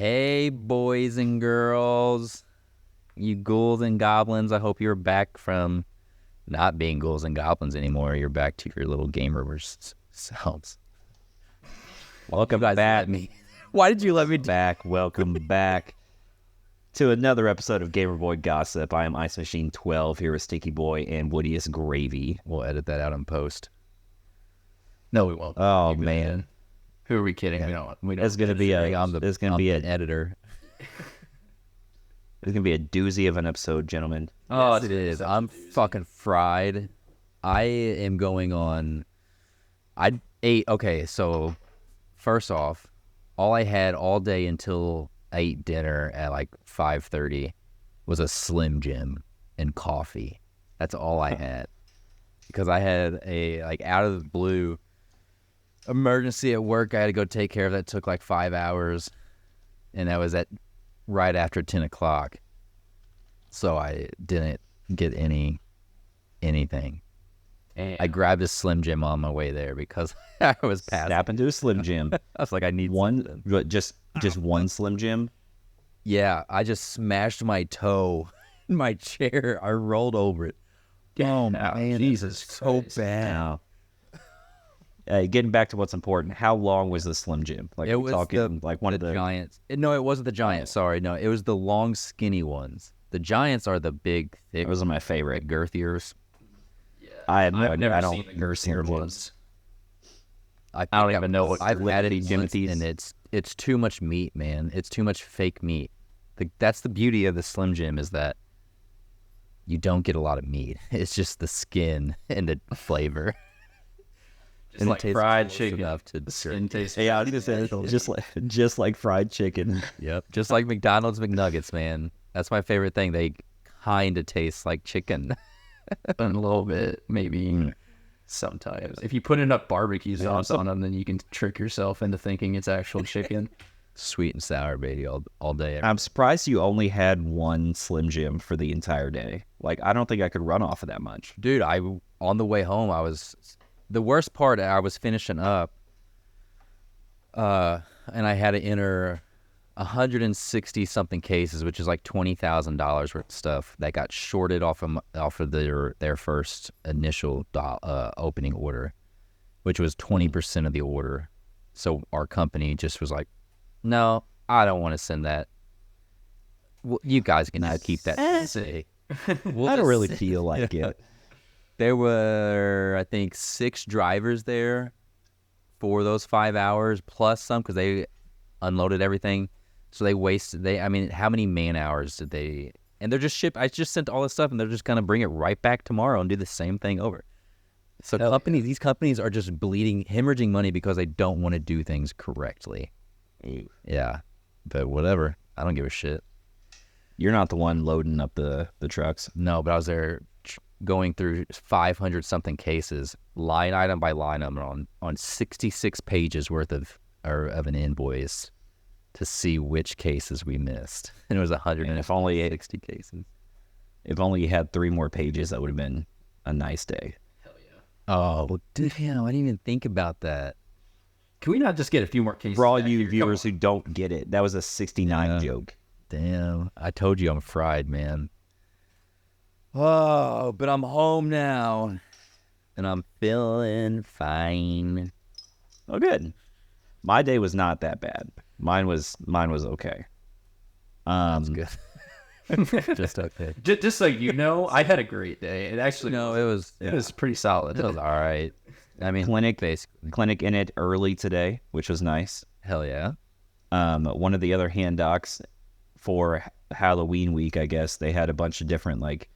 Hey, boys and girls, you ghouls and goblins. I hope you're back from not being ghouls and goblins anymore. You're back to your little gamer selves. Welcome back. Why did you let me Welcome back to another episode of Gamer Boy Gossip. I am Ice Machine 12 here with Sticky Boy and Woody's Gravy. We'll edit that out in post. No, we won't. Oh man, who are we kidding? Yeah. We don't. it's gonna be a. I'm There's gonna be an editor. There's gonna be a doozy of an episode, gentlemen. Oh, Yes, it is. such a I'm doozy. fucking fried. I am going on. I ate. Okay, so first off, all I had all day until I ate dinner at like 5:30 was a Slim Jim and coffee. That's all I had because I had a like out of the blue emergency at work. I had to go take care of that. It took like 5 hours, and that was at right after 10 o'clock. So I didn't get anything. I grabbed a Slim Jim on my way there because I was passed. Snap into a Slim Jim. I was like, I need something. But just one Slim Jim. Yeah, I just smashed my toe in my chair. I rolled over it. Oh, man, Jesus so Christ. bad. Now, getting back to what's important. How long was the Slim Jim? Like It we're was talking like one the of the. Giants. No, it wasn't the Giants. Sorry, no, it was the long, skinny ones. The Giants are the big, thick, Those are my favorite. girthiers. I've never I don't seen the Slim Gerthier Jims. ones. I don't even know what I've had it Jimothy's- once, and it's too much meat, man. It's too much fake meat. That's the beauty of the Slim Jim is that you don't get a lot of meat. It's just the skin and the flavor. Just And it like tastes fried close chicken. enough to The skin tastes. Yeah, I was gonna say just like fried chicken. Yep, just like McDonald's McNuggets, man. That's my favorite thing. They kind of taste like chicken. a little bit, maybe sometimes. If you put enough barbecue sauce on them, then you can trick yourself into thinking it's actual chicken. Sweet and sour, baby, all day. I'm surprised you only had one Slim Jim for the entire day. Like, I don't think I could run off of that much. Dude, on the way home, the worst part, I was finishing up, and I had to enter 160 something cases, which is like $20,000 worth of stuff that got shorted off of their first initial opening order, which was 20% of the order. So our company just was like, no, I don't want to send that. Well, you guys can now keep that. We'll I don't just really send- feel like it. There were, I think, 6 drivers there for those 5 hours, plus some because they unloaded everything. So they wasted, I mean, how many man hours did they, and they're just I just sent all this stuff and they're just going to bring it right back tomorrow and do the same thing over. So these companies are just hemorrhaging money because they don't want to do things correctly. Yeah, but whatever. I don't give a shit. You're not the one loading up the trucks. No, but I was there going through 500 something cases, line item by line item on 66 pages worth of an invoice to see which cases we missed. And it was 160 And if only cases. if only you had 3 more pages, that would have been a nice day. Oh, well, damn, I didn't even think about that. Can we not just get a few more cases? For all back you here? Come viewers on. who don't get it, that was a 69 Yeah. joke. Damn, I told you I'm fried, man. Oh, but I'm home now. And I'm feeling fine. Oh, good. My day was not that bad. Mine was okay. Good. Just okay. Just so you know, I had a great day. It actually No, it was pretty solid. all right. I mean, Clinic in it early today, which was nice. hell yeah. One of the other hand docs for Halloween week, I guess, they had a bunch of different, like,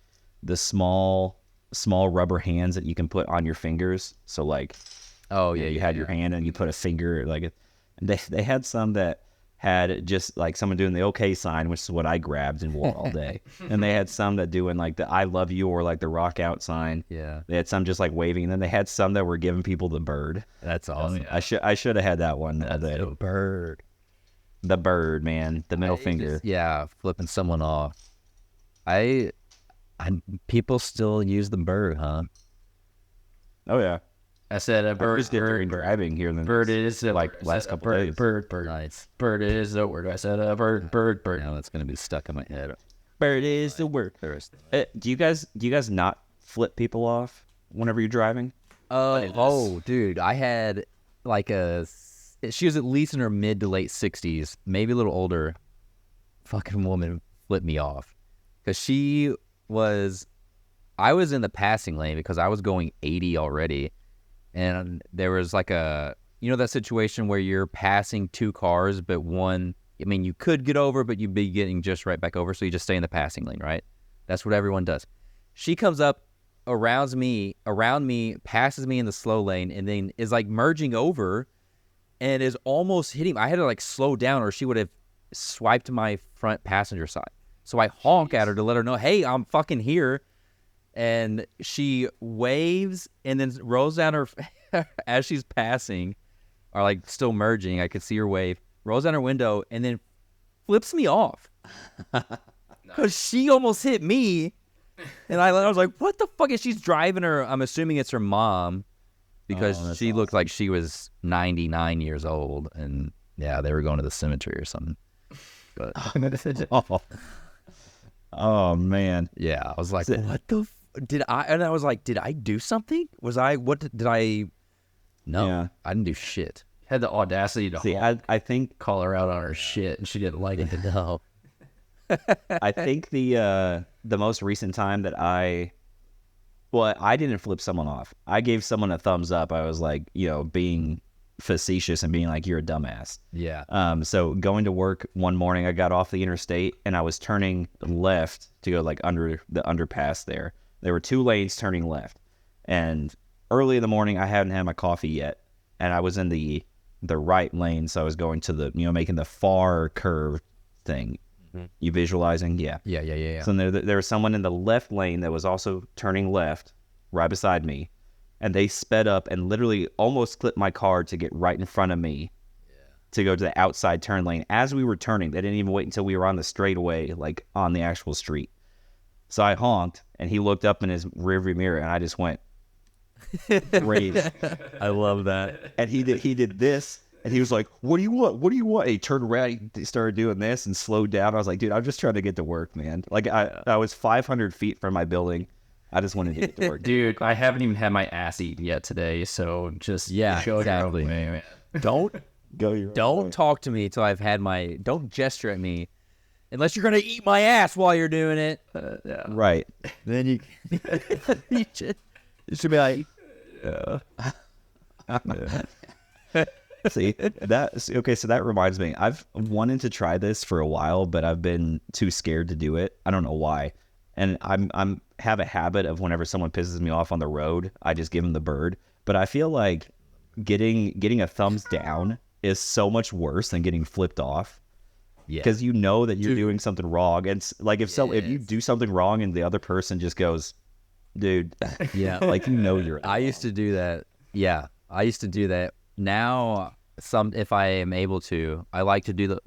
the small rubber hands that you can put on your fingers. So, like, Oh yeah, yeah, you had your hand and you put a finger, like, they had some that had just, like, someone doing the okay sign, which is what I grabbed and wore all day. And they had some that doing, like, the I love you or, like, the rock out sign. Yeah, They had some just, like, waving. And then they had some that were giving people the bird. that's awesome. I should have had that one. The bird. The bird, man. The middle finger. Yeah, flipping someone off. People still use the bird, huh? Oh, yeah. I said a I bird. just did during driving here. Bird is a like word. I last said a couple bird, days. bird. Nice. Bird is a word. I said a bird. Now that's gonna be stuck in my head. Bird is the word. First. Do you guys not flip people off whenever you're driving? Oh, dude, I had like she was at least in her mid to late 60s, maybe a little older. Fucking woman flipped me off because I was in the passing lane because I was going 80 already, and there was like that situation where you're passing two cars, but one, I mean, you could get over, but you'd be getting just right back over, so you just stay in the passing lane, right? That's what everyone does. She comes up around me, passes me in the slow lane, and then is like merging over and is almost hitting. I had to like slow down or she would have swiped my front passenger side. So I honk at her to let her know, hey, I'm fucking here. And she waves and then rolls down her, as she's passing, or like still merging, I could see her wave, rolls down her window and then flips me off. Because she almost hit me. And I was like, what the fuck? Is she's driving her? I'm assuming it's her mom because she looked like she was 99 years old. And yeah, they were going to the cemetery or something. But Oh man. yeah, I was like, what the did I? And I was like, did I do something? Was I, what did I? No, Yeah. I didn't do shit. Had the audacity to See, I think call her out on her shit, and she didn't like it. No. I think the most recent time that I didn't flip someone off. I gave someone a thumbs up. I was like, being facetious and being like, you're a dumbass. Yeah. So going to work one morning, I got off the interstate and I was turning left to go like under the underpass there. There were two lanes turning left. And early in the morning, I hadn't had my coffee yet. And I was in the right lane. So I was going to the, making the far curve thing. You visualizing? Yeah. Yeah. So there was someone in the left lane that was also turning left right beside me. And they sped up and literally almost clipped my car to get right in front of me to go to the outside turn lane. As we were turning, they didn't even wait until we were on the straightaway, like on the actual street. So I honked and he looked up in his rearview mirror and I just went, great. I love that. And he did this. And he was like, what do you want? What do you want? And he turned around, he started doing this and slowed down. I was like, dude, I'm just trying to get to work, man. Like I was 500 feet from my building. I just wanted to get to work. Dude, I haven't even had my ass eaten yet today, so just show exactly. your own way, man. Don't Go your own way. don't talk to me till I've had my. Don't gesture at me, unless you're gonna eat my ass while you're doing it. Yeah. Right. Then you should be like, See, okay, so that reminds me. I've wanted to try this for a while, but I've been too scared to do it. I don't know why. And I'm have a habit of whenever someone pisses me off on the road, I just give them the bird. But I feel like getting a thumbs down is so much worse than getting flipped off. yeah, Because you know that you're doing something wrong. And like if you do something wrong and the other person just goes, dude, yeah. like you're I used to do that. Yeah, I used to do that. Now, if I am able to, I like to do the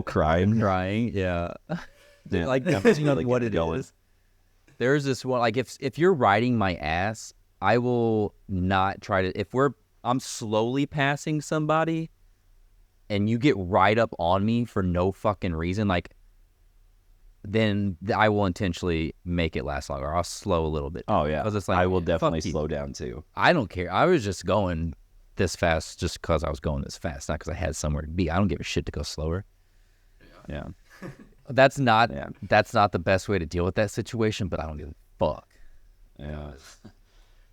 crying. crying. Yeah, Yeah. like Yeah. depending on Like, what it going. is. There's this one, like if you're riding my ass, I will not try to. If I'm slowly passing somebody, and you get right up on me for no fucking reason, like, then I will intentionally make it last longer. I'll slow a little bit. Oh yeah. 'Cause it's like, I will fuck definitely you. slow down too. I don't care. I was just going this fast just because I was going this fast, not because I had somewhere to be. I don't give a shit to go slower. Yeah. That's not Yeah. that's not the best way to deal with that situation, but I don't give a fuck. Yeah.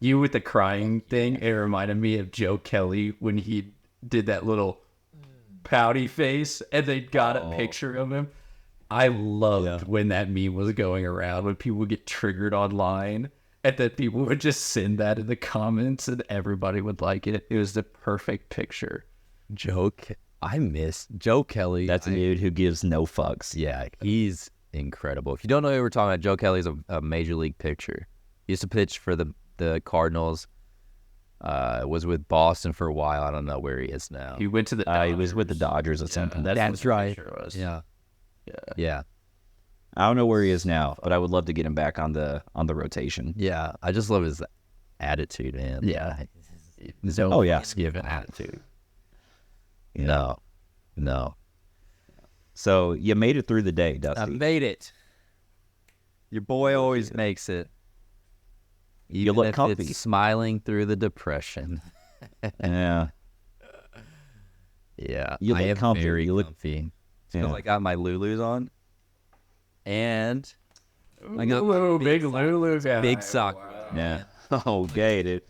You with the crying thing, it reminded me of Joe Kelly when he did that little pouty face and they got a picture of him. I loved when that meme was going around, when people would get triggered online and then people would just send that in the comments and everybody would like it. It was the perfect picture. I miss Joe Kelly. That's a dude who gives no fucks. Yeah, he's incredible. If you don't know who we're talking about, Joe Kelly's a major league pitcher. He used to pitch for the Cardinals. Was with Boston for a while. I don't know where he is now. He went to the He was with the Dodgers at some point. That's That's what the right. picture was. Yeah. I don't know where he is now, but I would love to get him back on the rotation. Yeah, I just love his attitude, man. Yeah. No Oh, yeah. Thanksgiving attitude. No. So you made it through the day, I Dusty. made it. Your boy always makes it. You Even look if comfy. it's smiling through the depression. Yeah. Yeah, You I look am comfy. very You look- comfy. Yeah. Because I got my Lulus on, and I got Lulu, big Lulu guy. big sock. Yeah. Oh, gay, dude.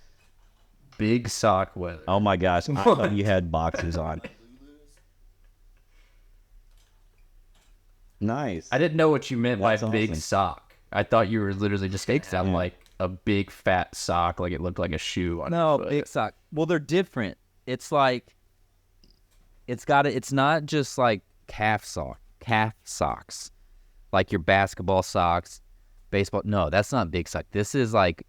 Big sock weather. Oh my gosh. I thought you had boxers on. Nice. I didn't know what you meant by That's big awesome. sock. I thought you were literally just gonna sound like a big fat sock, like it looked like a shoe on No, your foot. big sock. Well, they're different. It's like it's not just like calf socks, like your basketball socks, baseball. No, that's not big sock. This is like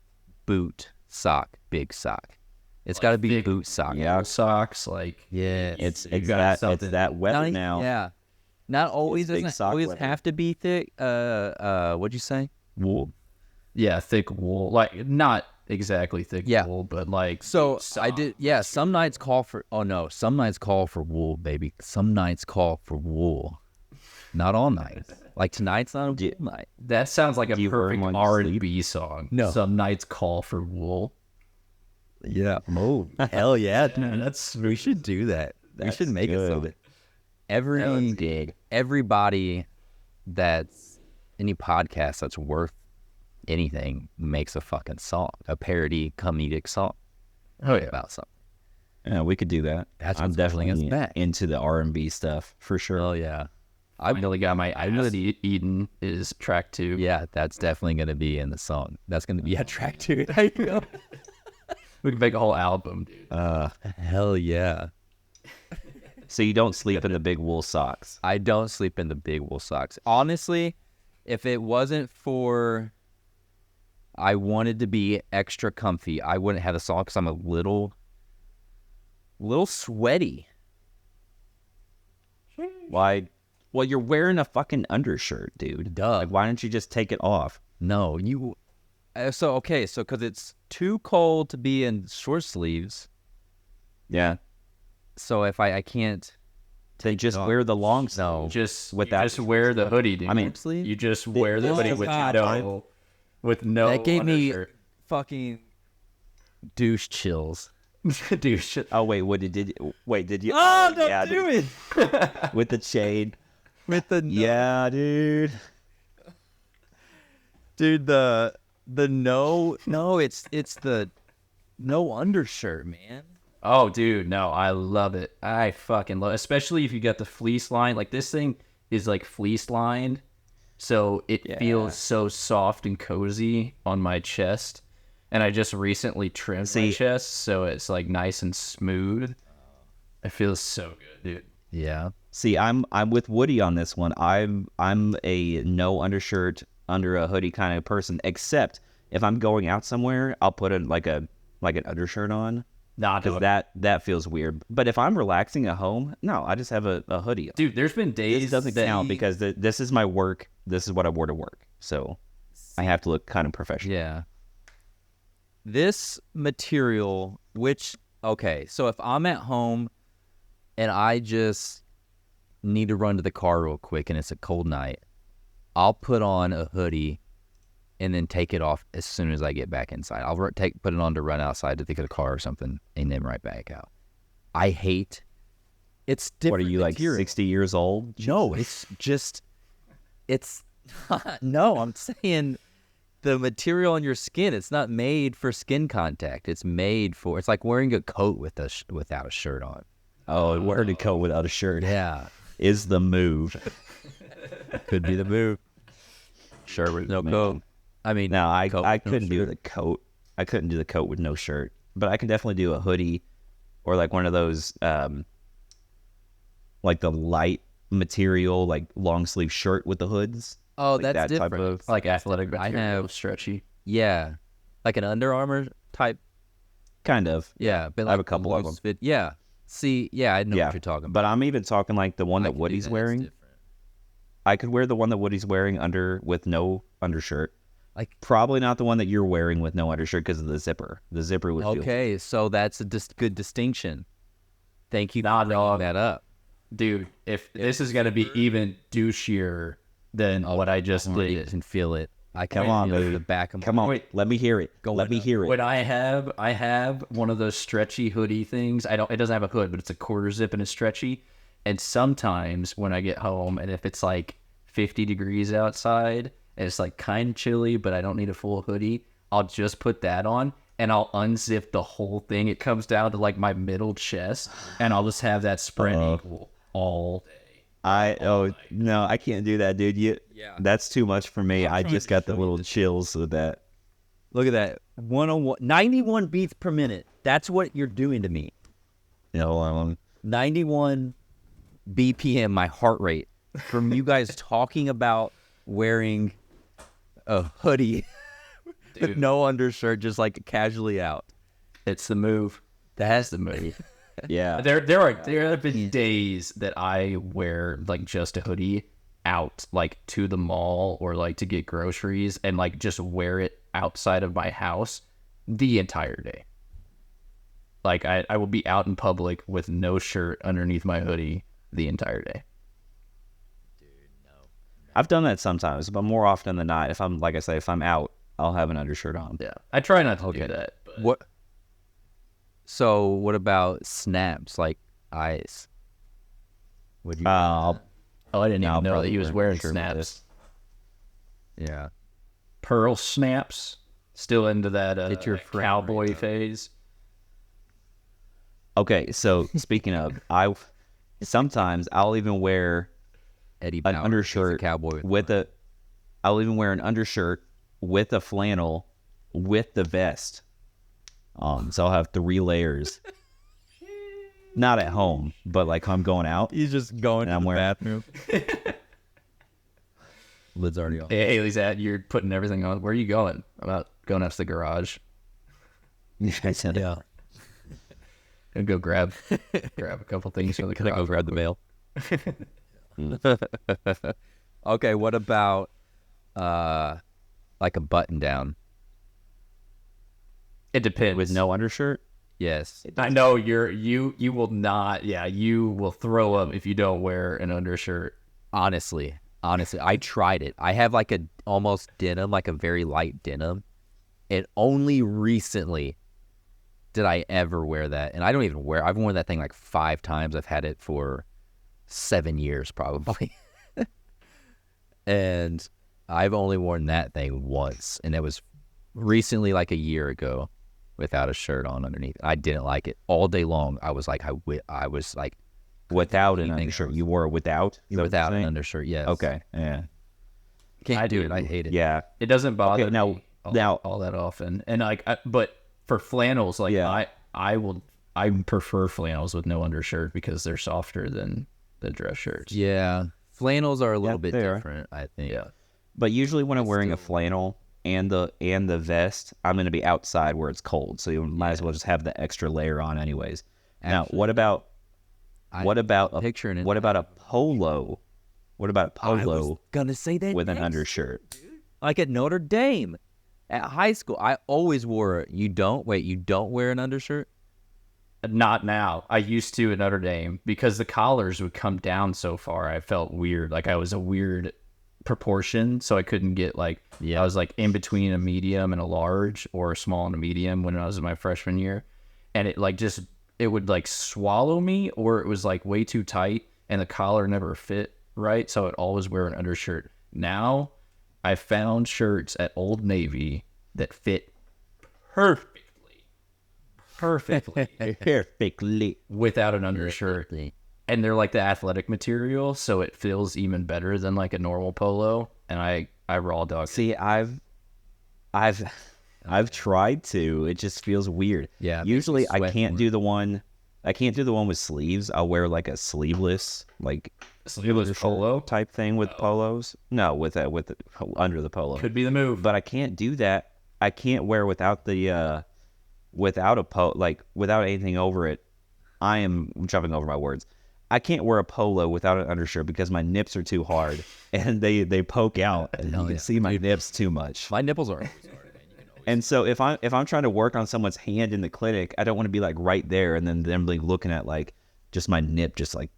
boot sock, big sock. It's got to be big- boot sock. Yeah. Socks, like Yeah. It's You got something. that weather Not, now. Yeah. Not always big doesn't sock always weather. have to be thick. What'd you say? wool. Yeah, thick wool. Like not exactly thick Yeah. wool, but like So sock. I did. Yeah. Some nights call for. Oh no. Some nights call for wool, baby. Some nights call for wool. Not all nights. Like tonight's not a wool night. That sounds like a Do you wear perfect 'em on R&B song. No. Some nights call for wool. Yeah. Oh, hell yeah. Man, that's We should do that. We should make it so. good. Everybody that's any podcast that's worth anything makes a fucking song, a parody comedic song oh yeah. about something. Yeah, we could do that. That's I'm what's holding us definitely back. into the R&B stuff for sure. Oh yeah. I finally got my ass eaten is track 2. Yeah, that's definitely going to be in the song. That's going to be a track too. There you go. We can make a whole album, dude. Hell yeah. So you don't sleep in the big wool socks. I don't sleep in the big wool socks. Honestly, if it wasn't for I wanted to be extra comfy, I wouldn't have a sock because I'm a little sweaty. Why? Well, you're wearing a fucking undershirt, dude. Duh. Like, why don't you just take it off? No, you. So because it's too cold to be in short sleeves. Yeah. So if I can't. Then just off. wear the long sleeve. No. Just With you that- just wear the hoodie, dude. I mean, sleeve? you just wear the hoodie with God. no That gave me undershirt. fucking douche chills. dude, shit. Oh wait, what did you? Wait, did you? Oh, don't yeah, do dude. it With the shade. with the Yeah, dude. dude. The no, it's the no undershirt, man. Oh, dude, no, I love it. I fucking love it. Especially if you got the fleece line. Like, this thing is, like, fleece lined, so it Yeah. feels so soft and cozy on my chest. And I just recently trimmed my See- chest, so it's, like, nice and smooth. It feels so good, dude. Yeah. See, I'm with Woody on this one. I'm a no undershirt under a hoodie kind of person. Except if I'm going out somewhere, I'll put an an undershirt on Nah, because dude. that feels weird. But if I'm relaxing at home, no, I just have a hoodie on. Dude, there's been days This doesn't that count because this is my work. This is what I wore to work. So I have to look kind of professional. Yeah. This material, okay, so if I'm at home and I just need to run to the car real quick and it's a cold night, I'll put on a hoodie and then take it off as soon as I get back inside. I'll put it on to run outside to take the car or something and then right back out. I hate it's different. What are you like material. 60 years old? No, it's no, I'm saying the material on your skin, it's not made for skin contact. It's like wearing a coat without a shirt on. Oh, wearing a coat without a shirt Yeah. is the move. Could be the move. Shirt with no Man. coat. I mean, No, I coat, couldn't do the coat. I couldn't do the coat with no shirt, but I can definitely do a hoodie or like one of those like the light material, like long sleeve shirt with the hoods. Oh, like that's that type different. of- like athletic I material, have- stretchy. Yeah. Like an Under Armour type. Kind of. Yeah. But I have like a couple of them. Fit. Yeah. See, yeah, I know Yeah, what you're talking about. but I'm even talking like the one I that could do Woody's that. It's wearing. different. I could wear the one that Woody's wearing with no undershirt, Like, Probably not the one that you're wearing with no undershirt because of the zipper. The zipper would feel. okay, so that's a good distinction. Thank you for Nah, bringing dog. that up. Dude, if this is gonna be even douchier than what I just I did. can feel it. I can Come on, feel it in baby. the back of my Come on, Wait. let me hear it. Let me hear it. When I have one of those stretchy hoodie things. It doesn't have a hood, but it's a quarter zip and it's stretchy. And sometimes when I get home and if it's like 50 degrees outside and it's like kind of chilly, but I don't need a full hoodie, I'll just put that on and I'll unzip the whole thing. It comes down to like my middle chest and I'll just have that spread equal all day. No, I can't do that, dude. That's too much for me. I just got the little chills with that. Look at that. 101, 91 beats per minute. That's what you're doing to me. Hold on. 91 BPM, my heart rate, from you guys talking about wearing a hoodie with no undershirt, just like casually out. It's the move. That's the move. Yeah. There have been days that I wear like just a hoodie out like to the mall or like to get groceries and like just wear it outside of my house the entire day. Like I will be out in public with no shirt underneath my hoodie the entire day. I've done that sometimes, but more often than not, if I'm, like I say, if I'm out, I'll have an undershirt on. Yeah. I try not to do that. But What? So what about snaps like eyes? Would you? I'll I didn't I'll even know that probably he was wear a wearing shirt with snaps. this. Yeah. Pearl snaps. Still into that Get your frame cowboy rate up. phase. Okay, so speaking of, sometimes I'll even wear Eddie an Bauer, he's a undershirt cowboy I'll even wear an undershirt with a flannel with the vest. So I'll have 3 layers. Not at home, but like I'm going out. He's just going And I'm wearing- bathroom. Lid's already on. Hey, Haley's at you're putting everything on. Where are you going? I'm out going out to the garage. Yeah. And go grab a couple things from the Can I garage. go grab the mail? Okay, what about like a button down? It depends. With no undershirt? Yes. I know you will not. Yeah, you will throw up if you don't wear an undershirt. Honestly, I tried it. I have like a almost denim, like a very light denim. And only recently did I ever wear that. And I don't even wear, I've worn that thing like 5 times. I've had it for 7 years probably. And I've only worn that thing once. And it was recently, like a year ago, without a shirt on underneath. I didn't like it all day long. I was like, I was like, Without an anything undershirt. else. You wore it without? Is that what without you're an saying? undershirt. Yes. Okay, yeah. Can't I do do. it. I hate it. Yeah. It doesn't bother Okay, now- me now- all that often. And like, but for flannels, like Yeah. I prefer flannels with no undershirt because they're softer than the dress shirts. Yeah. Flannels are a little Yeah, bit they are. different, I think. Yeah. But usually when I'm wearing a flannel and the vest, I'm going to be outside where it's cold. So you might as well just have the extra layer on anyways. Now, what about a picturing it. What about a polo? What about a I was polo gonna say that with an next. undershirt? Like at Notre Dame. At high school, I always wore it. You don't wear an undershirt? Not now. I used to at Notre Dame because the collars would come down so far. I felt weird. Like I was a weird proportion, so I couldn't get like I was like in between a medium and a large or a small and a medium when I was in my freshman year. And it like just it would like swallow me or it was like way too tight and the collar never fit right, so I'd always wear an undershirt. Now I found shirts at Old Navy that fit perfectly Perfectly. without an undershirt. And they're like the athletic material, so it feels even better than like a normal polo. And I raw dog. See, I've tried to. It just feels weird. Yeah, it makes Usually me I sweat can't more. do the one. I can't do the one with sleeves. I'll wear like a sleeveless, like Sleeveless polo type thing with polos. No, with under the polo. could be the move. But I can't do that. I can't wear without the without anything over it. I'm jumping over my words. I can't wear a polo without an undershirt because my nips are too hard and they poke out and you can see my nips too much. My nipples are. And so if I'm trying to work on someone's hand in the clinic, I don't want to be like right there and then them like looking at like just my nip just like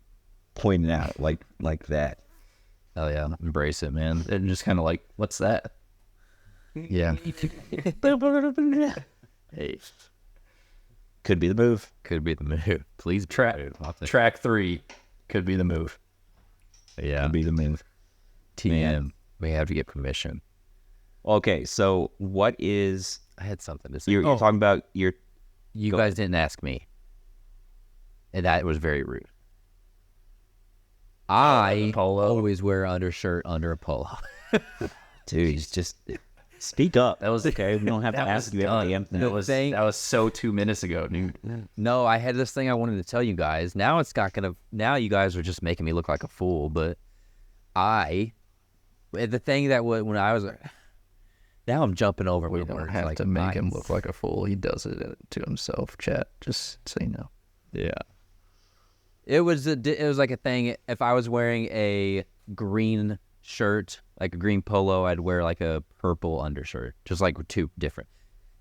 pointing out like that. Oh yeah, embrace it, man. And just kind of like, what's that? Yeah. Hey, Could be the move. Could be the move. Please track 3 could be the move. Yeah. Could be the move. TM. Man. We have to get permission. Okay, so what is I had something to say. you're talking about your You Go guys didn't ask me. And that was very rude. I Polo. always wear undershirt under a polo. dude, just speak up. That was okay. We don't have to that ask was you every damn thing. That was so 2 minutes ago, dude. No, I had this thing I wanted to tell you guys. Now it's not gonna. Now you guys are just making me look like a fool. But the thing that when I was, now I'm jumping over. We the don't words, have like, to make him nice. look like a fool. He does it to himself. Chat, just so you know. Yeah. It was like a thing. If I was wearing a green shirt, like a green polo, I'd wear like a purple undershirt. Just like two different.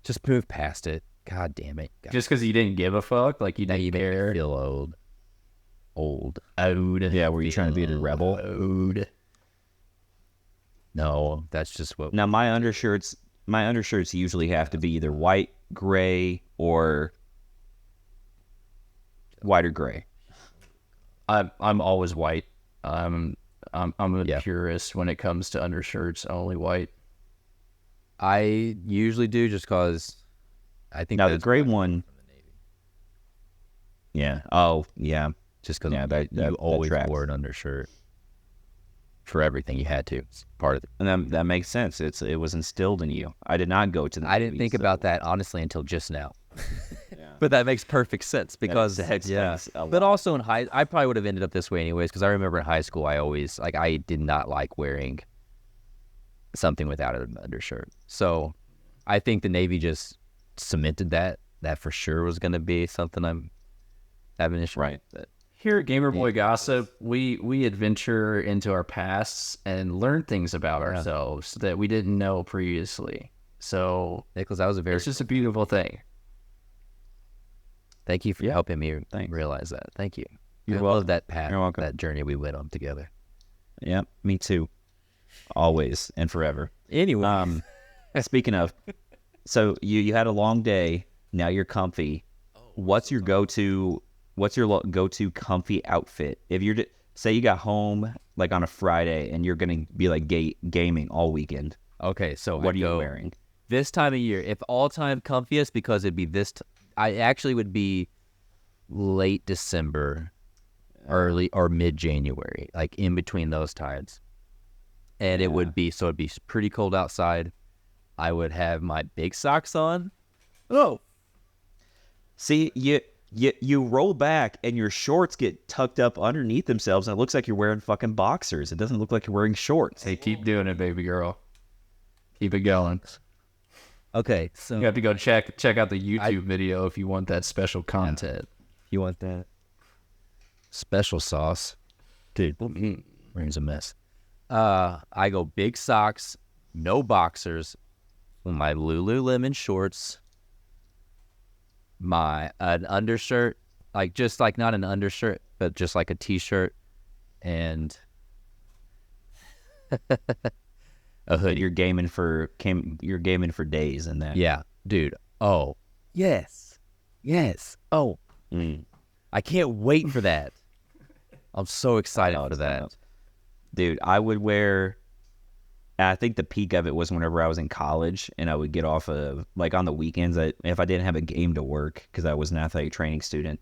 Just move past it. God damn it. God. Just because you didn't give a fuck, like you Now you didn't make me care. feel old. Old. Yeah, were you trying to be the rebel? Old. No, that's just what. Now my undershirts usually have to be either white, gray, or white or gray. I'm always white. I'm a Yeah. purist when it comes to undershirts. Only white. I usually do just because I think Now the that's gray one. Yeah. Oh, yeah. just because Yeah, that you always tracks. wore an undershirt for everything. You had to. It's part of it. And that makes sense. It was instilled in you. I did not go to the I didn't Navy, think so about that honestly until just now. But that makes perfect sense because that explains a But lot. also I probably would have ended up this way anyways because I remember in high school I did not like wearing something without an undershirt. So I think the Navy just cemented that for sure was going to be something I'm having an issue Right. with. But Here at Gamer Boy Gossip, we adventure into our pasts and learn things about ourselves that we didn't know previously. So Nicholas, that was a very it's just a beautiful thing. thank you for helping me Thanks. realize that. Thank you. You're I welcome. love that path, You're welcome. that journey we went on together. Yeah, me too. Always and forever. Anyway, Speaking of, so you had a long day. Now you're comfy. What's your go-to comfy outfit? If you're say you got home like on a Friday and you're gonna be like gaming all weekend, okay, so what I are you go wearing? this time of year? If all time comfiest, because it'd be I actually would be late December, early or mid January, like in between those times. And it would be it'd be pretty cold outside. I would have my big socks on. Oh, See, you roll back and your shorts get tucked up underneath themselves, and it looks like you're wearing fucking boxers. It doesn't look like you're wearing shorts. Hey, keep doing it, baby girl. Keep it going. okay. So You have to go check out the YouTube video if you want that special content. you want that special sauce, dude? Brain's a mess. I go big socks, no boxers, my Lululemon shorts, an undershirt, just not an undershirt, but just like a t-shirt, and a hoodie. You're gaming for days in that. Yeah, dude. Oh, yes. Oh, I can't wait for that. I'm so excited for that. Dude, I would wear. I think the peak of it was whenever I was in college, and I would get off of on the weekends. If I didn't have a game to work because I was an athletic training student,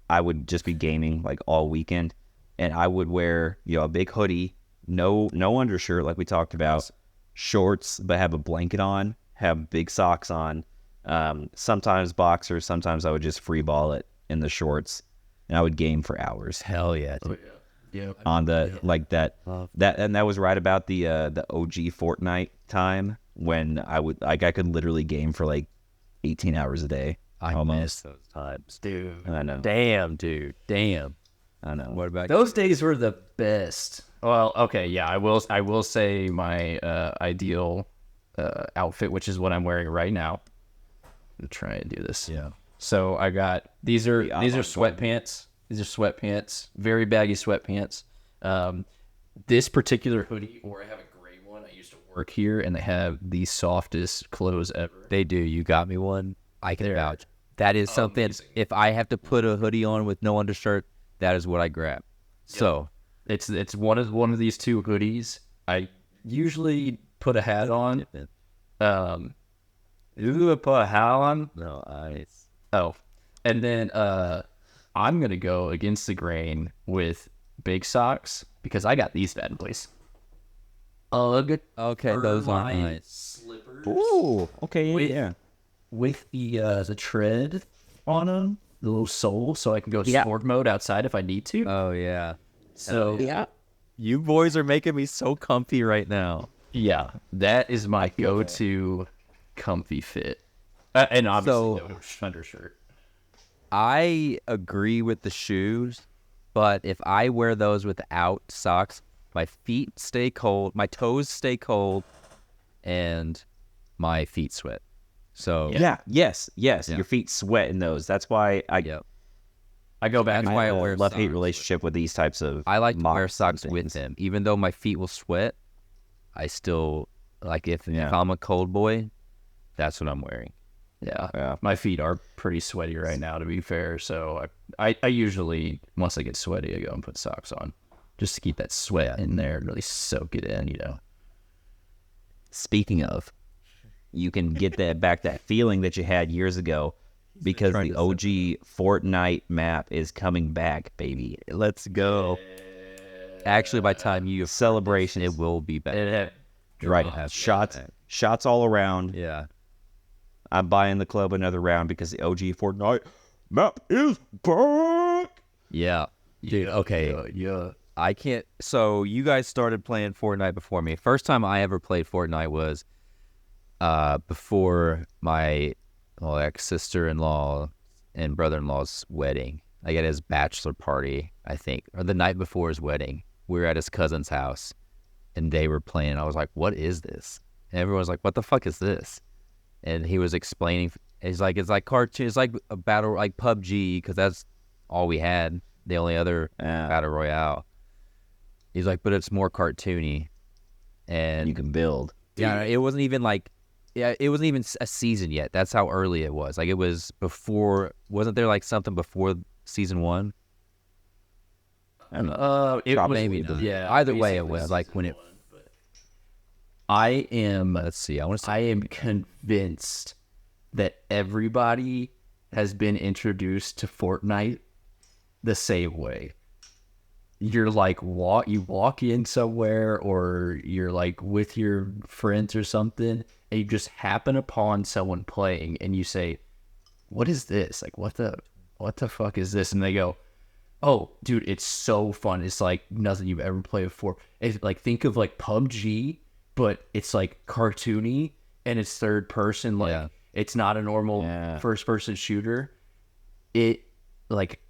I would just be gaming all weekend, and I would wear a big hoodie, no undershirt like we talked about, shorts but have a blanket on, have big socks on, sometimes boxers, sometimes I would just free ball it in the shorts, and I would game for hours. Hell yeah, dude. Yeah. On the that was right about the OG Fortnite time when I could literally game for 18 hours a day. I almost. miss those times, dude. I know. Damn, dude. Damn. I know. What about Those days were the best. Well, okay, yeah, I will say my ideal outfit, which is what I'm wearing right now. I'm trying to do this. Yeah. So I got these are avant-garde. sweatpants. These are sweatpants, very baggy sweatpants. This particular hoodie, or I have a gray one. I used to work here, and they have the softest clothes ever. They do. You got me one. I can They're vouch. That is something. amazing. If I have to put a hoodie on with no undershirt, that is what I grab. So It's one of these two hoodies. I usually put a hat on. You put a hat on. no, Oh, and then I'm gonna go against the grain with big socks because I got these bad boys. Ugg. okay. Those aren't Ermine nice. slippers Ooh, okay, Wait. yeah. with the tread on them, the little sole, so I can go sport mode outside if I need to. Oh yeah. So Yeah. You boys are making me so comfy right now. yeah, that is my go-to comfy fit, and obviously no undershirt. I agree with the shoes, but if I wear those without socks, my feet stay cold, my toes stay cold, and my feet sweat. So Yeah. Yes. Yeah. Your feet sweat in those. That's why I yeah, I go back. That's why I have a wear love-hate socks. relationship with these types of. I like to wear mocks socks and with things. them, even though my feet will sweat. I still like if Yeah. I'm a cold boy, that's what I'm wearing. Yeah, my feet are pretty sweaty right now, to be fair. So I usually, once I get sweaty, I go and put socks on, just to keep that sweat in there and really soak it in, you know. Speaking of, you can get that feeling that you had years ago because trying the to OG Fortnite map is coming back, baby. Let's go. Actually, by the time you Celebration. it will be back. Right. have Shots all around. Yeah. I'm buying the club another round because the OG Fortnite map is back. Yeah. Dude, okay. Yeah. I can't. So you guys started playing Fortnite before me. First time I ever played Fortnite was before my ex-sister-in-law and brother-in-law's wedding. Like at his bachelor party, I think, or the night before his wedding. We were at his cousin's house, and they were playing. I was like, "What is this?" And everyone was like, "What the fuck is this?" And he was explaining. It's like cartoon. It's like a battle, like PUBG, because that's all we had. The only other battle royale. He's like, but it's more cartoony, and You can build. yeah, it wasn't even like, it wasn't even a season yet. That's how early it was. Like it was before. Wasn't there like something before season 1? It Probably was Maybe not. Yeah. Either way, it basically was like when season it. one, but I am. Let's see. I want to. I am convinced that everybody has been introduced to Fortnite the same way. You're like you walk in somewhere, or you're like with your friends or something, and you just happen upon someone playing, and you say, "What is this? Like, what the fuck is this?" And they go, "Oh, dude, it's so fun. It's like nothing you've ever played before. It's like, think of like PUBG, but it's like cartoony and it's third person. Like Yeah. it's not a normal first person shooter. It like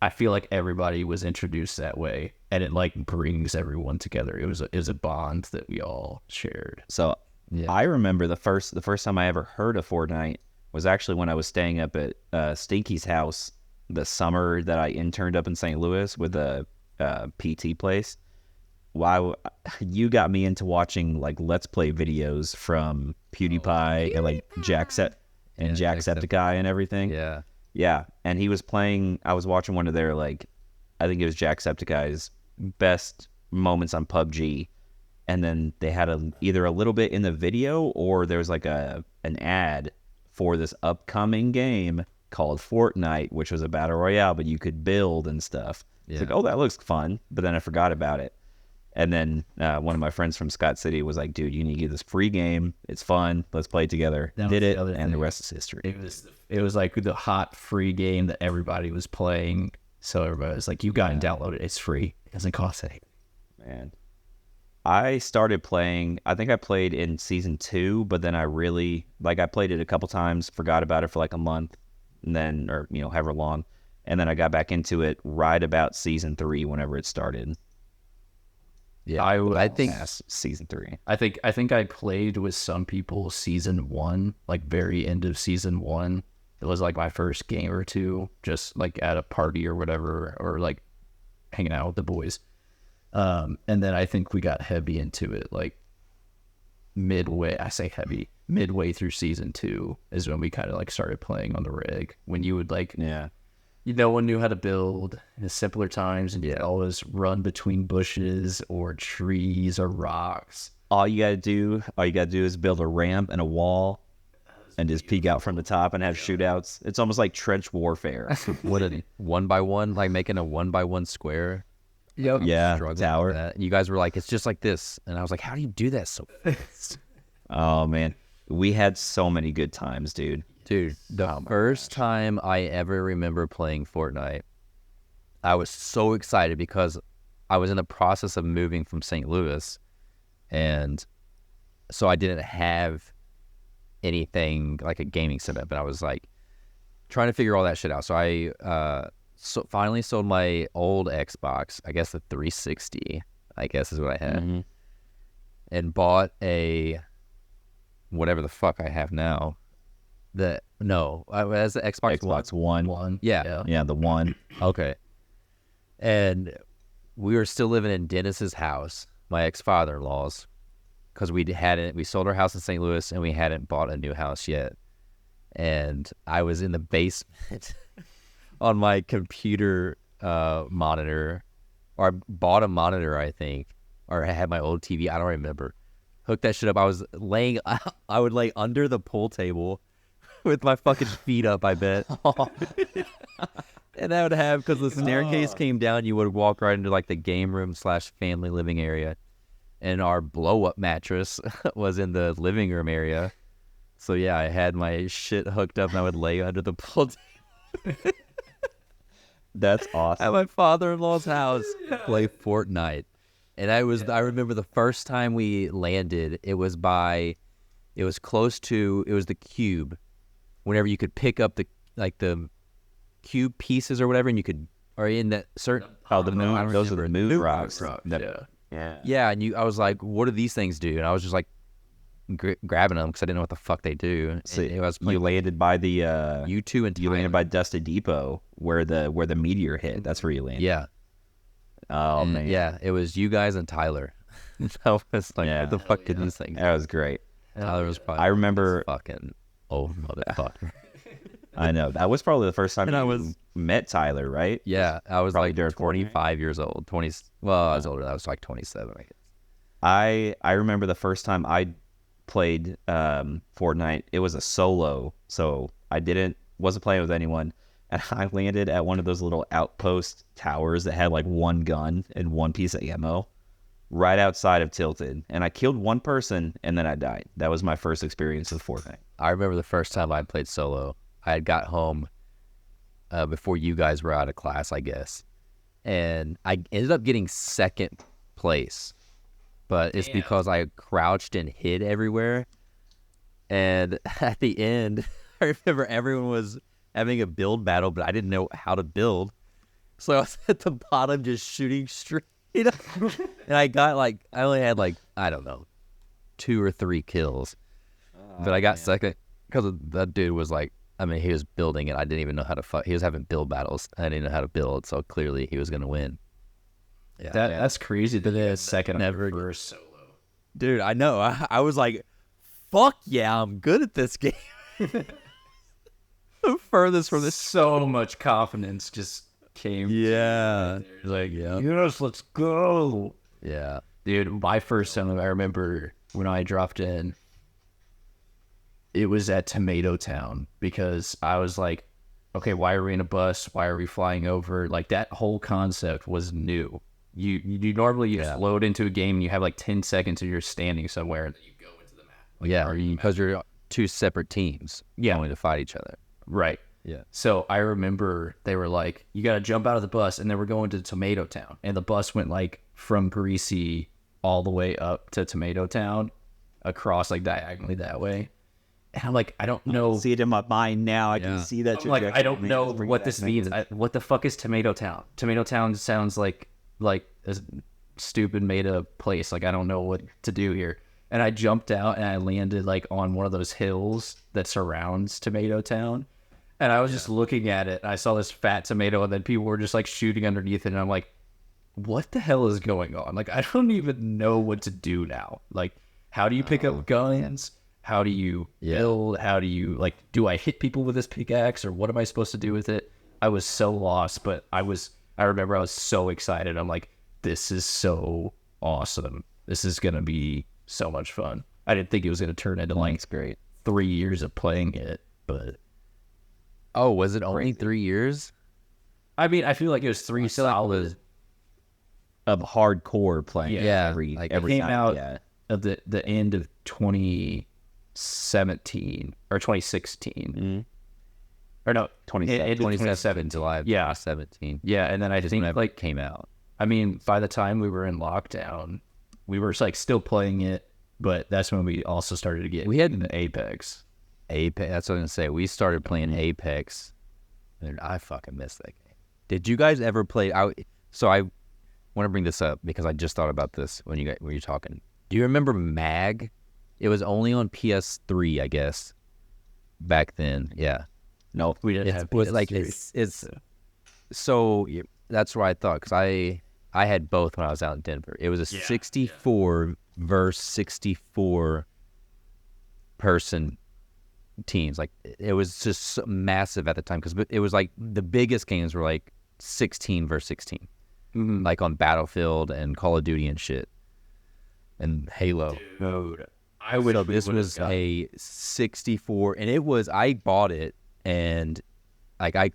I feel like everybody was introduced that way, and it like brings everyone together. It was a bond that we all shared. So I remember the first time I ever heard of Fortnite was actually when I was staying up at Stinky's house the summer that I interned up in St. Louis with a PT place. Wow, you got me into watching like Let's Play videos from PewDiePie and like Jacksepticeye and everything. Yeah. Yeah, and he was playing. I was watching one of their like, I think it was Jacksepticeye's best moments on PUBG, and then they had either a little bit in the video or there was like an ad for this upcoming game called Fortnite, which was a battle royale, but you could build and stuff. It's like, oh, that looks fun, but then I forgot about it. And then one of my friends from Scott City was like, dude, you need to get this free game. It's fun. Let's play it together. Did it, and the rest is history. It was like the hot free game that everybody was playing. So everybody was like, "You got to download it. It's free. It doesn't cost anything." Man, I started playing. I think I played in season 2, but then I played it a couple times, forgot about it for like a month, and then however long, and then I got back into it right about season 3 whenever it started. Yeah, I think Past season 3. I think I played with some people season 1, like very end of season 1. It was like my first game or two, just like at a party or whatever, or like hanging out with the boys. And then I think we got heavy into it like midway. I say heavy, midway through season 2 is when we kind of like started playing on the rig. When you would like, no one knew how to build in the simpler times, and you'd always run between bushes or trees or rocks. All you gotta do is build a ramp and a wall, and just peek out from the top and have shootouts. It's almost like trench warfare. what a 1x1, like making a 1x1 square. Yeah, Struggling tower. with that. And you guys were like, it's just like this, and I was like, how do you do that so fast? Oh man, we had so many good times, dude. Dude, the first time I ever remember playing Fortnite, I was so excited because I was in the process of moving from St. Louis, and so I didn't have anything like a gaming setup, and I was like trying to figure all that shit out. So I finally sold my old Xbox, I guess the 360, I guess is what I had, and bought a whatever the fuck I have now. As the Xbox One. Yeah. The one. Okay. And we were still living in Dennis's house, my ex-father-in-law's, because we sold our house in St. Louis and we hadn't bought a new house yet. And I was in the basement on my computer monitor, or I bought a monitor, I think, or I had my old TV. I don't remember. Hooked that shit up. I would lay under the pool table with my fucking feet up, I bet. And I would have, because the staircase came down, you would walk right into like the game room / family living area. And our blow up mattress was in the living room area. So yeah, I had my shit hooked up and I would lay under the pool table That's at awesome. my father-in-law's house, play Fortnite. And I remember the first time we landed, it was the cube. Whenever you could pick up the cube pieces or whatever, and you could, or in that certain, The moon. Those are the moon rocks. yeah. And I was like, what do these things do? And I was just like grabbing them because I didn't know what the fuck they do. So And it was you landed by the U2 and you landed by Dusty Depot where the meteor hit. That's where you landed. Yeah. Oh And man. yeah, it was you guys and Tyler. That was like, what the fuck did these things? That was great. Tyler was probably I remember. fucking old motherfucker. I know that was probably the first time And I you was- met Tyler, right? Yeah, I was Probably like during 25 years old. 20. Well, I was older. I was like 27, I guess. I remember the first time I played Fortnite. It was a solo, so I wasn't playing with anyone, and I landed at one of those little outpost towers that had like one gun and one piece of ammo, right outside of Tilted, and I killed one person and then I died. That was my first experience with Fortnite. I remember the first time I played solo. I had got home before you guys were out of class, I guess, and I ended up getting second place, but it's because I crouched and hid everywhere. And at the end, I remember everyone was having a build battle, but I didn't know how to build, so I was at the bottom just shooting straight up. And I only had I don't know, 2 or 3 kills, but I got second because that dude was he was building it. I didn't even know how to he was having build battles. I didn't know how to build, so clearly he was going to win. Yeah, That's crazy that it is second Never first solo. dude, I know. I was like, fuck yeah, I'm good at this game. The furthest from this. So much confidence just came. Yeah. Yes, let's go. Yeah. Dude, my first time, I remember when I dropped in, it was at Tomato Town, because I was like, okay, why are we in a bus? Why are we flying over? Like, that whole concept was new. You normally just load into a game and you have 10 seconds and you're standing somewhere and then you go into the map. Because you're 2 separate teams going to fight each other. Right. Yeah. So I remember they were like, you got to jump out of the bus, and then we're going to Tomato Town. And the bus went from Greasy all the way up to Tomato Town, across diagonally that way. And I'm like, I don't know. See it in my mind now. I can see that. I'm like, I don't trajectory. know Just bring what that this back. means. What the fuck is Tomato Town? Tomato Town sounds like a stupid made up place. Like I don't know what to do here. And I jumped out and I landed like on one of those hills that surrounds Tomato Town. And I was just looking at it. And I saw this fat tomato, and then people were just like shooting underneath it. And I'm like, what the hell is going on? Like I don't even know what to do now. Like, how do you pick up guns? How do you build? How do you like? Do I hit people with this pickaxe, or what am I supposed to do with it? I was so lost, but I remember I was so excited. I'm like, this is so awesome. This is gonna be so much fun. I didn't think it was gonna turn into like That's great. 3 years of playing it, but Oh, was it only 3 years? I mean, I feel like it was three solid Of hardcore playing. Yeah, every like, every came time. out Yeah. of the end of 2017 or 2016. Or no, 2017, July Yeah. 2017. Yeah, and then I think Whenever like it came out. I mean, by the time we were in lockdown, we were like still playing it, but that's when we also started to get We had- into Apex. Apex. That's what I'm gonna say. We started playing Apex, and I fucking missed that game. Did you guys ever play? I want to bring this up because I just thought about this when you're talking. Do you remember Mag? It was only on PS3, I guess, back then. Yeah, No, We didn't it have was like PS3. it's so that's what I thought because I had both when I was out in Denver. It was a 64 versus 64 person teams. Like it was just so massive at the time because it was like the biggest games were like 16 versus 16, like on Battlefield and Call of Duty and shit, and Halo. Dude, I wish So we this would've was got- a 64, and I bought it, and like I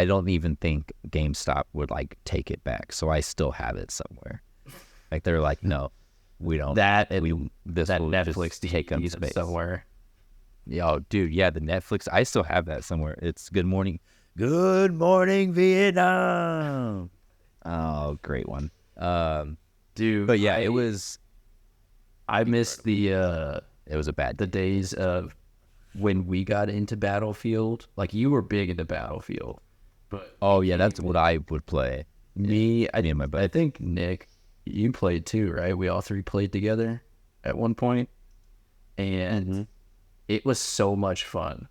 don't even think GameStop would like take it back, so I still have it somewhere. Like they're like, no, we don't. that this will Netflix just take up DVDs space somewhere. Oh, dude, yeah, the Netflix. I still have that somewhere. It's Good Morning Vietnam. oh, great one. Dude, But yeah, it was I missed it was a bad the days of when we got into Battlefield. Like you were big into Battlefield, but Oh yeah, that's what I would play. me, Me and my buddy. I think Nick, you played too, right? We all three played together at one point, and it was so much fun.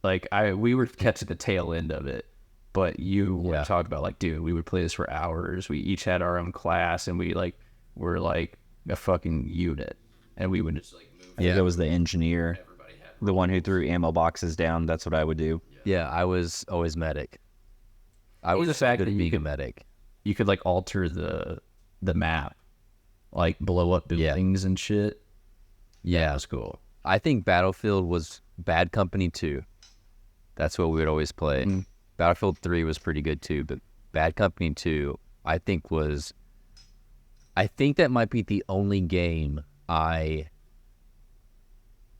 Like we were catching the tail end of it, but you were talking about like, dude, we would play this for hours. We each had our own class, and we like were like a fucking unit, and we would just like move. I think it was the engineer, the one who threw ammo boxes down. That's what I would do. Yeah, I was always medic. I was the fact good that at you being a could- medic. You could like alter the map, like blow up buildings and shit. Yeah, That was cool. I think Battlefield was Bad Company 2. That's what we would always play. Battlefield 3 was pretty good too, but Bad Company 2, I think that might be the only game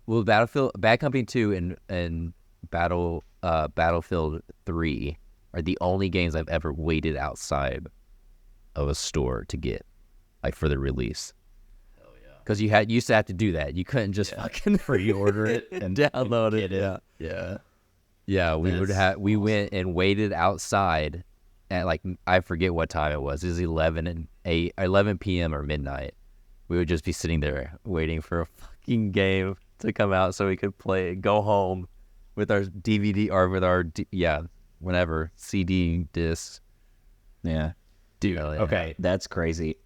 Bad Company 2 and Battlefield 3 are the only games I've ever waited outside of a store to get, like for the release. Because you used to have to do that. You couldn't just fucking Pre-order it and download it. Yeah. We went and waited outside at like I forget what time it was. It was 11 p.m. or midnight. We would just be sitting there waiting for a fucking game to come out so we could play it, go home with our DVD or with our whenever CD disc. Yeah, Dude, Hell yeah. okay, that's crazy.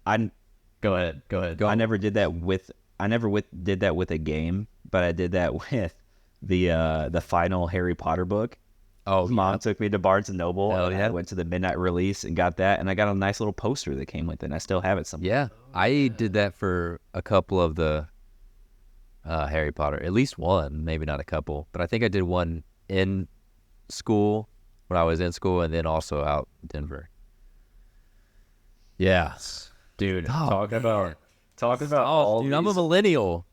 go ahead. I never did that with. Did that with a game, but I did that with the final Harry Potter book. Oh, Mom took me to Barnes and Noble. Hell and I yeah. went to the midnight release and got that, and I got a nice little poster that came with it. And I still have it somewhere. yeah. I did that for a couple of the Harry Potter, at least one, maybe not a couple, but I think I did one in school when I was in school, and then also out in Denver. Yeah. Dude, Oh, talking about all dude, I'm a these- millennial.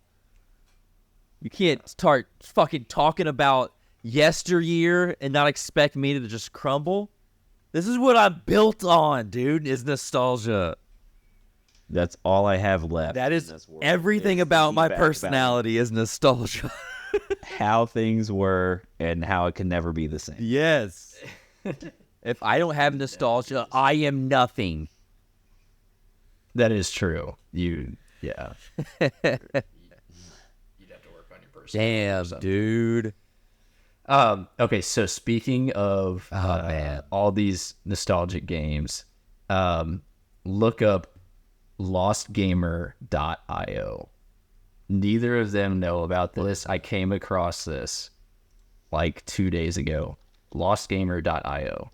You can't start fucking talking about yesteryear and not expect me to just crumble. This is what I'm built on, dude, is nostalgia. That's all I have left. That in is this world, everything is about my thinking back personality is nostalgia. how things were and how it can never be the same. Yes. If I don't have nostalgia, I am nothing. That is true. Yeah. You'd have to work on your personality. Damn, dude. Okay, so speaking of man. all these nostalgic games, look up lostgamer.io. Neither of them know about this. I came across this like 2 days ago. Lostgamer.io.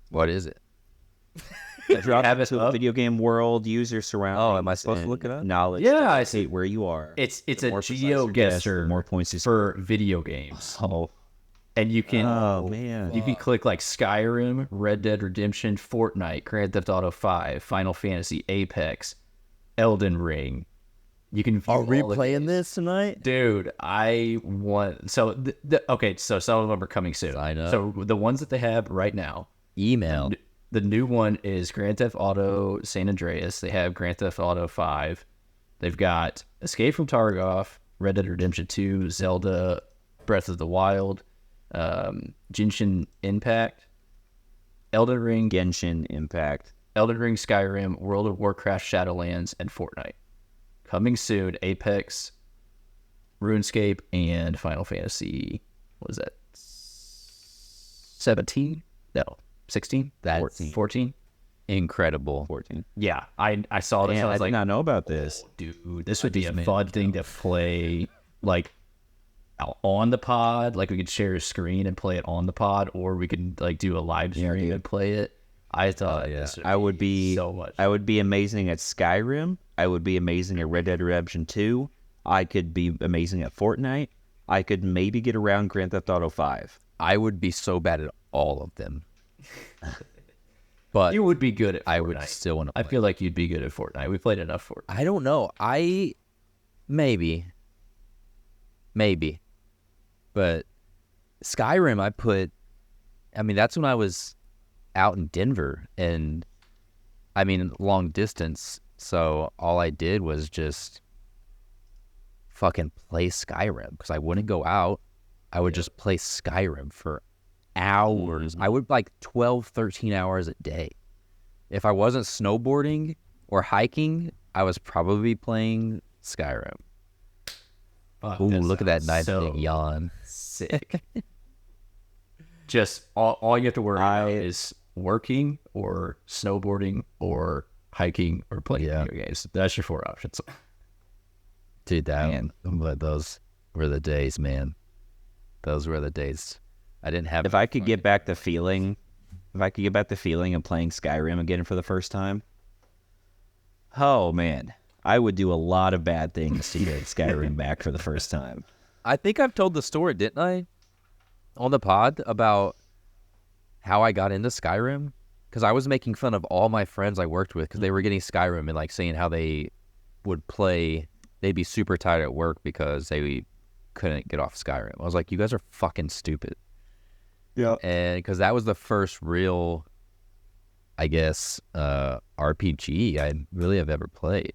What is it? Drop have it to up? a video game world, user surroundings. Oh, am I supposed to look it up? Knowledge. Yeah, to I see. indicate where you are. It's The a more precise your guess, the GeoGuessr more points you for video games, Oh, and you can man. you can click like Skyrim, Red Dead Redemption, Fortnite, Grand Theft Auto 5, Final Fantasy, Apex, Elden Ring. You can view Are we all the playing games. this tonight? Dude, I want so okay. So some of them are coming soon. Sign up. So the ones that they have right now, Email. the new one is Grand Theft Auto San Andreas. They have Grand Theft Auto 5. They've got Escape from Tarkov, Red Dead Redemption 2, Zelda, Breath of the Wild, Genshin Impact, Elden Ring, Genshin Impact. Skyrim, World of Warcraft, Shadowlands, and Fortnite. Coming soon, Apex, RuneScape, and Final Fantasy. What is that? 17? No, 16? That's 14? incredible. 14. Yeah, I saw this. Damn, I I was did like, not know about this. dude, this would be a fun thing to play, like on the pod. Like we could share a screen and play it on the pod, or we could like do a live stream dude. and play it. I thought this I would be so much. I would be amazing at Skyrim. I would be amazing at Red Dead Redemption 2. I could be amazing at Fortnite. I could maybe get around Grand Theft Auto 5. I would be so bad at all of them. But You would be good at Fortnite. I would still want to play. I feel like you'd be good at Fortnite. We played enough Fortnite. I don't know. Maybe. But Skyrim, that's when I was out in Denver, and long distance. So all I did was just fucking play Skyrim because I wouldn't go out. I would just play Skyrim for hours. I would 12, 13 hours a day. If I wasn't snowboarding or hiking, I was probably playing Skyrim. Fuck, Ooh, look at that sounds nice so big yawn. sick. Just all you have to worry about is working or snowboarding or hiking or playing video games. That's your 4 options. Dude, but those were the days, man. Those were the days. I didn't have. If I could get back the feeling of playing Skyrim again for the first time, oh man, I would do a lot of bad things to get Skyrim back for the first time. I think I've told the story, didn't I, on the pod about how I got into Skyrim? Because I was making fun of all my friends I worked with because they were getting Skyrim and saying how they would play. They'd be super tired at work because they couldn't get off Skyrim. I was like, you guys are fucking stupid. Yeah. And because that was the first real, I guess, RPG I really have ever played.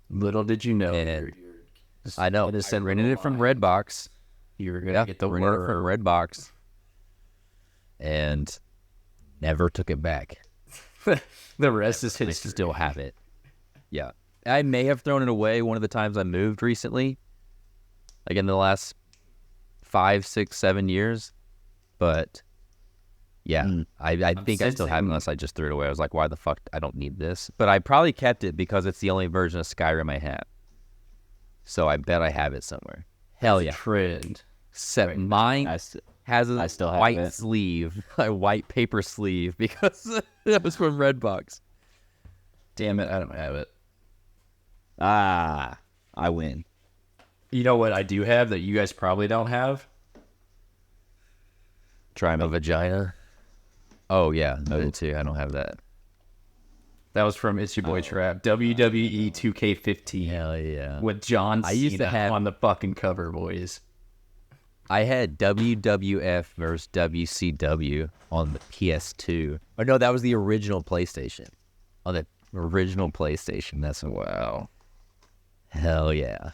Little did you know. And I know. I rented it from Redbox. You were gonna get the rented it from word. Redbox. And never took it back. The rest is I history. still have it. Yeah. I may have thrown it away one of the times I moved recently. Like in the last 5, 6, 7 years. But yeah, I think I still have it unless I just threw it away. I was like, why the fuck? I don't need this. But I probably kept it because it's the only version of Skyrim I have. So I bet I have it somewhere. Hell yeah. Trend. Except mine has a still have white it. sleeve, a white paper sleeve because that was from Redbox. Damn it, I don't have it. I win. You know what I do have that you guys probably don't have? Try a vagina. Oh yeah, me too. I don't have that. That was from It's Your Boy Trap. WWE 2K15 Hell yeah. with John Cena I used to have- on the fucking cover, boys. I had WWF versus WCW on the PS2. Oh no, that was the original PlayStation. On the original PlayStation. That's wow. Hell yeah.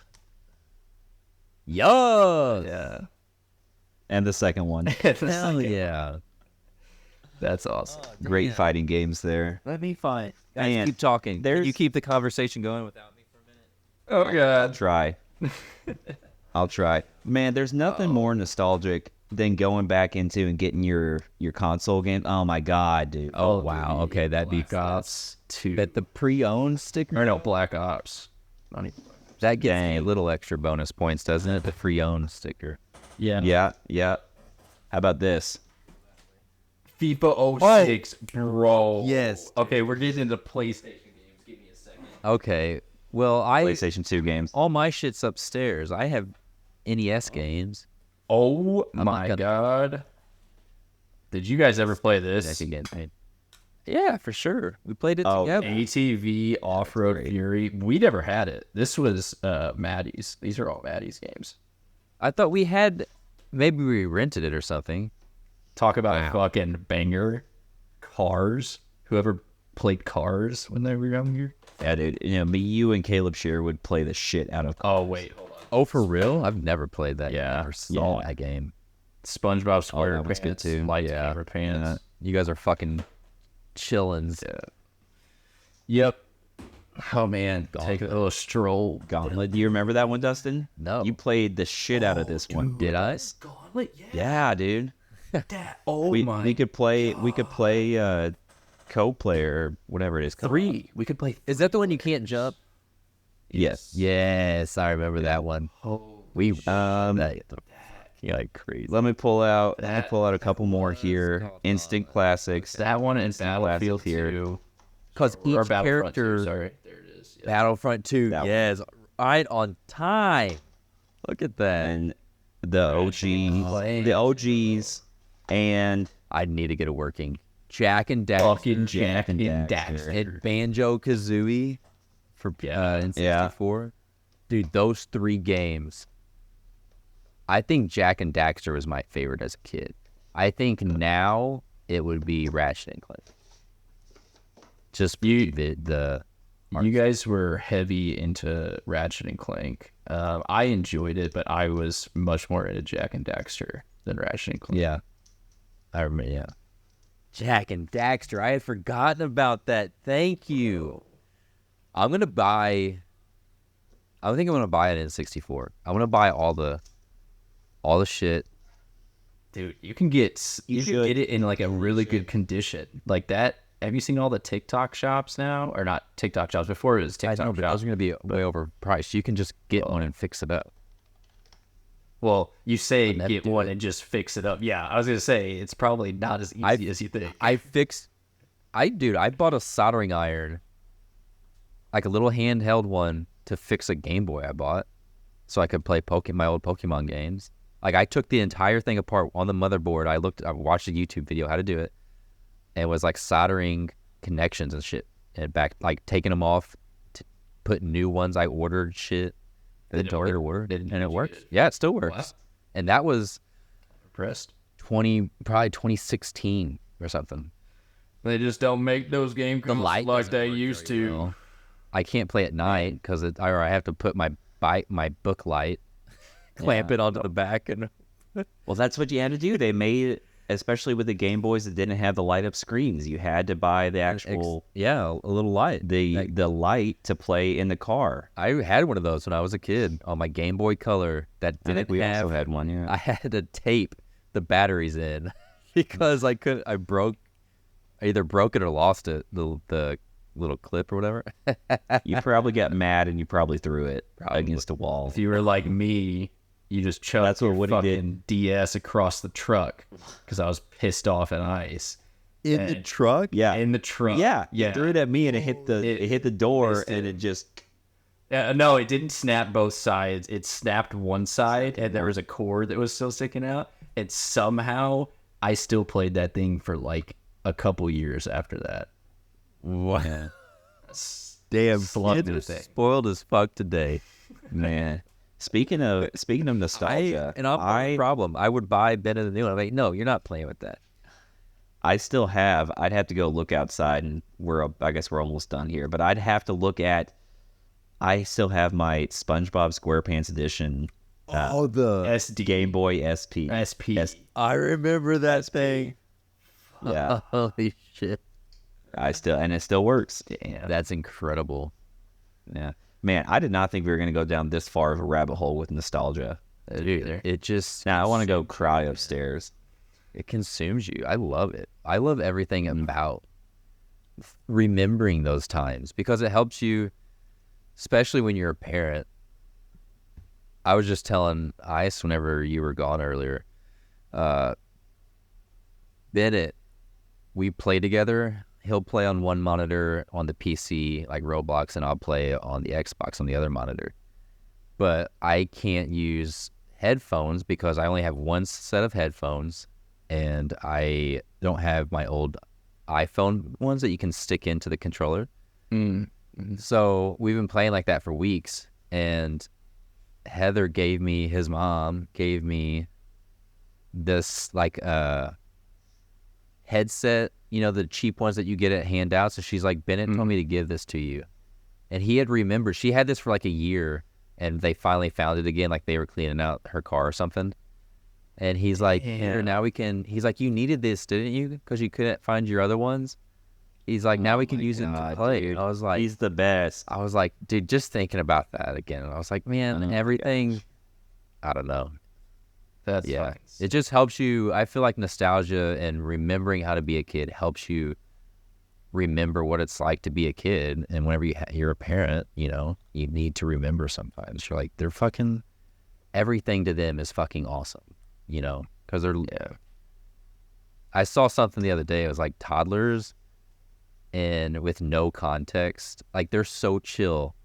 Yo. Yeah. And the second one. Hell yeah. That's awesome. Great fighting games there. Let me find. Guys, Man, keep talking. there's- You keep the conversation going without me for a minute. Oh god. Try. I'll try. Man, there's nothing more nostalgic than going back into and getting your console game. Oh my god, dude. Oh, wow. Okay, that'd be Black Ops 2. But the pre-owned sticker, Or no, Black Ops. Not even. that gets me a Dang. little extra bonus points, doesn't it? The pre-owned sticker. Yeah. Yeah, yeah. How about this? FIFA 06, bro. Yes. Okay, we're getting into PlayStation games. Give me a second. Okay. Well, PlayStation 2 games. all my shit's upstairs. I have NES games. Oh not my gonna- god. Did you guys ever play That this? can get paid. Yeah, for sure. We played it Oh, together. ATV Off-Road Fury. We never had it. This was Maddie's. These are all Maddie's games. I thought we had, maybe we rented it or something. Talk about a fucking banger. Cars. Whoever played Cars when they were younger. Yeah, dude. You know, me, you, and Caleb Shear would play the shit out of. Oh, wait. Hold on. Oh, for real? I've never played that. Yeah, game or saw yeah. that game. SpongeBob SquarePants. that was good too. Light Yeah. Camera Pants. You guys are fucking chillins. Yep. Oh, man. Take a little stroll. Gauntlet. Do you remember that one, Dustin? No. You played the shit out of this one. Did I? Gauntlet, Yeah, dude. Oh, We could play co-player, whatever it is. 3. We could play. Is that the one you can't jump? Yes. Yes, I remember that one. We that like crazy. Let me pull out a couple more here. Instant classics. That one and Classic Battlefield here. 2. Because Or each Battlefront 2, character, sorry. There it is. Yeah. Battlefront 2, That one. yes, right on time. Look at that. And the OGs, and I need to get it working. Jack and Daxter Fucking Jack and Daxter. Daxter. and Banjo Kazooie for N64. Dude, those 3 games. I think Jack and Daxter was my favorite as a kid. I think now it would be Ratchet and Clank. Just the You guys were heavy into Ratchet and Clank. I enjoyed it, but I was much more into Jack and Daxter than Ratchet and Clank. yeah. I remember, yeah. Jack and Daxter. I had forgotten about that. Thank you. I think I'm gonna buy it in 64. I'm gonna buy all the shit. Dude, you can get it in like a really good condition. Like that. Have you seen all the TikTok shops now? Or not TikTok shops. Before it was I TikTok know, but shops. those are gonna be way overpriced. You can just get one and fix it up. Well, you say never get do one it. and just fix it up. Yeah, I was going to say, it's probably not as easy as you think. I bought a soldering iron, like a little handheld one to fix a Game Boy I bought, so I could play my old Pokemon games. Like I took the entire thing apart on the motherboard. I watched a YouTube video how to do it, and it was like soldering connections and shit, and back like taking them off, put new ones I ordered shit. Did it work? And it works. Yeah, it still works. Wow. And that was Impressed. probably 2016 or something. They just don't make those game consoles like doesn't they work used very to. well. I can't play at night because I have to put my book light, clamp it onto the back, and well, that's what you had to do. They made, especially with the Game Boys that didn't have the light up screens, you had to buy the actual a little light. the light to play in the car. I had one of those when I was a kid on my Game Boy Color that I think didn't we have. also had one. Yeah. I had to tape the batteries in because I either broke it or lost it, the little clip or whatever. You probably got mad and you probably threw it against a wall. If you were like me, you just chucked That's what your Woody did. fucking DS across the truck because I was pissed off at ice. In the truck? Yeah. In the truck. Yeah. Yeah. You threw it at me and it hit the door and it just. No, it didn't snap both sides. It snapped one side, and there was a cord that was still sticking out. And somehow, I still played that thing for like a couple years after that. What? Damn, Kid is spoiled as fuck today. Man. Speaking of nostalgia, I problem. I would buy Ben and the New One. I'm like, no, you're not playing with that. I still have. I'd have to go look outside, and I guess we're almost done here. But I'd have to look at. I still have my SpongeBob SquarePants edition the SD. Game Boy SP. SP. I remember that thing. Yeah, Holy shit. and it still works. Damn. That's incredible. Yeah, man, I did not think we were gonna go down this far of a rabbit hole with nostalgia. Dude, It just Now I want to go cry upstairs. it consumes you. I love it. I love everything about remembering those times because it helps you, especially when you're a parent. I was just telling Ice whenever you were gone earlier, Bennett, we play together. He'll play on one monitor on the PC, like Roblox, and I'll play on the Xbox on the other monitor. But I can't use headphones because I only have one set of headphones, and I don't have my old iPhone ones that you can stick into the controller. So we've been playing like that for weeks, and his mom gave me this like headset, the cheap ones that you get at handouts. So she's like, Bennett told me to give this to you. And he had remembered, she had this for like a year, and they finally found it again, like they were cleaning out her car or something. And he's like, here, now we can, he's like, you needed this, didn't you? Because you couldn't find your other ones. He's like, now we can use it to play. Dude. I was like, He's the best. I was like, dude, just thinking about that again. And I was like, man, everything, I don't know. that's Yeah. fine. It just helps you. I feel like nostalgia and remembering how to be a kid helps you remember what it's like to be a kid. And whenever you're a parent, you need to remember sometimes. You're like, they're fucking, everything to them is fucking awesome, because they're, I saw something the other day. It was like toddlers and with no context, like they're so chill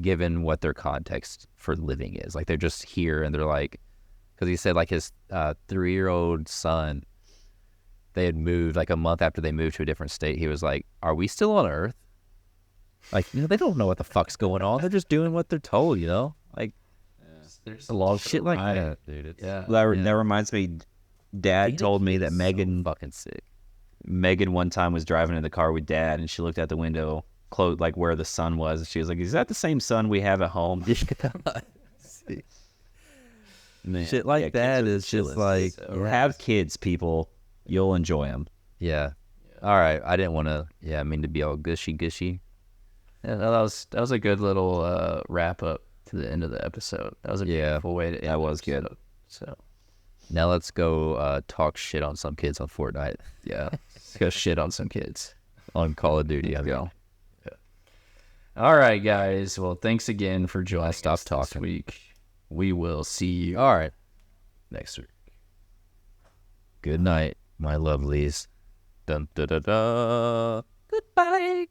given what their context for living is. Like they're just here and they're like, because he said like his 3-year-old son, they had moved like a month after they moved to a different state. He was like, are we still on Earth? Like, they don't know what the fuck's going on. They're just doing what they're told, like There's a lot of shit like that, dude. It's That reminds me. Dad told me that so fucking sick. Megan one time was driving in the car with Dad, and she looked out the window, like where the sun was, and she was like, "Is that the same sun we have at home?" Man, Shit like that is just like, have kids, people. You'll enjoy them. yeah. All right, I didn't want to. Yeah, I mean to be all gushy. Yeah, that was a good little wrap up to the end of the episode. That was a beautiful way to end that was the good. episode. So Now let's go talk shit on some kids on Fortnite, yeah, let's go shit on some kids. on Call of Duty. I mean, All right, guys. Well, thanks again for joining us this talking. week. We will see you all right. next week. Good night, my lovelies. Dun da da da. Goodbye.